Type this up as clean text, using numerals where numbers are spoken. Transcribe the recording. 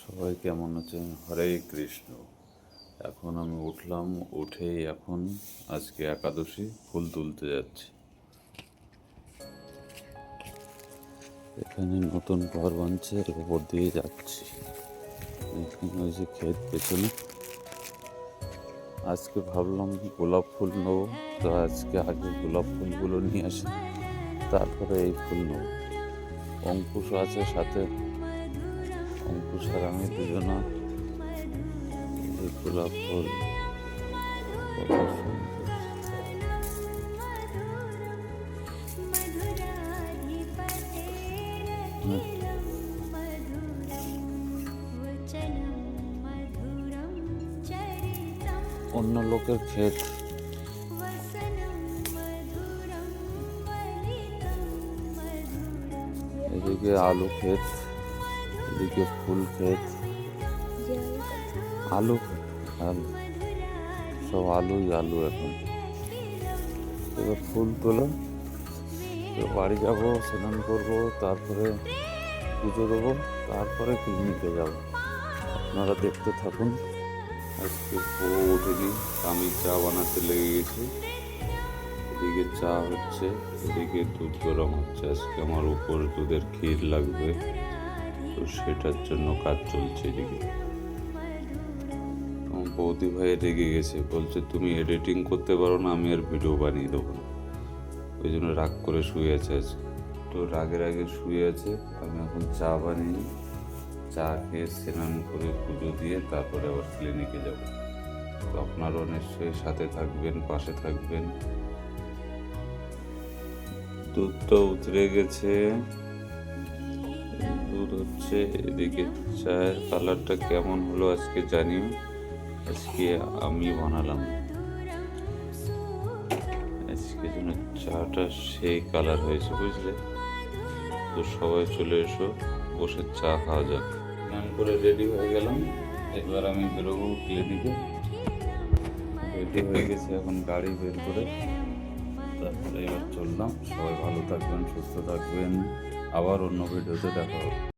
সবাই কেমন আছেন? হরে কৃষ্ণ। এখন আমি উঠলাম, উঠেই এখন আজকে একাদশী ফুল তুলতে যাচ্ছি। এখানে নতুন ঘর বানছে, এর উপর দিয়ে যাচ্ছি। এখানে ওই যে ক্ষেত পেছনে। আজকে ভাবলাম গোলাপ ফুল নেবো, তো আজকে আগে গোলাপ ফুলগুলো নিয়ে আসি, তারপরে এই ফুল নেবো। অঙ্কুশ আছে সাথে, অঙ্কুশ আর আমি দুজনা। এই গোলাপ ফুল কত সুন্দর। অন্য লোকের ক্ষেত, এদিকে আলু ক্ষেত, এদিকে ফুল ক্ষেত, আলু আলু সব আলুই আলু। এখন এবার ফুল তোলা, তো বাড়ি যাবো, স্নান করবো, তারপরে পুজো দেবো, তারপরে ক্লিনিকে যাব। আপনারা দেখতে থাকুন। আজকে বউ ওঠেনি, আমি চা বানাতে লেগে গেছি। এদিকে চা হচ্ছে, এদিকে দুধ গরম হচ্ছে। আজকে আমার উপর দুধের ক্ষীর লাগবে, তো সেটার জন্য কাজ চলছে। এদিকে আমার বৌদি ভাই রেগে গেছে, বলছে তুমি এডিটিং করতে পারো না, আমি আর ভিডিও বানিয়ে দেবো না। ওই জন্য রাগ করে শুয়ে আছে আজকে। তো রাগে শুয়ে আছে। আমি এখন চা বানিয়ে চা খেয়ে স্নান করে পুজো দিয়ে তারপরে আবার ক্লিনিকে যাব। তো আপনারাও নিশ্চয়ই সাথে থাকবেন, পাশে থাকবেন। দুধটা উতরে গেছে, দুধ হচ্ছে। এদিকে চায়ের কালারটা কেমন হলো আজকে জানিও। আজকে আমি বানালাম, আজকে যেন চাটা সেই কালার হয়েছে, বুঝলে? তো সবাই চলে এসো, বসে চা খাওয়া যাক। স্নান করে রেডি হয়ে গেলাম, এবার আমি বেরোবো ক্লিনিকে। রেডি হয়ে গেছে, এখন গাড়ি বের করে তারপরে এবার চললাম। সবাই ভালো থাকবেন, সুস্থ থাকবেন। আবার অন্য ভিডিওতে দেখা হবে।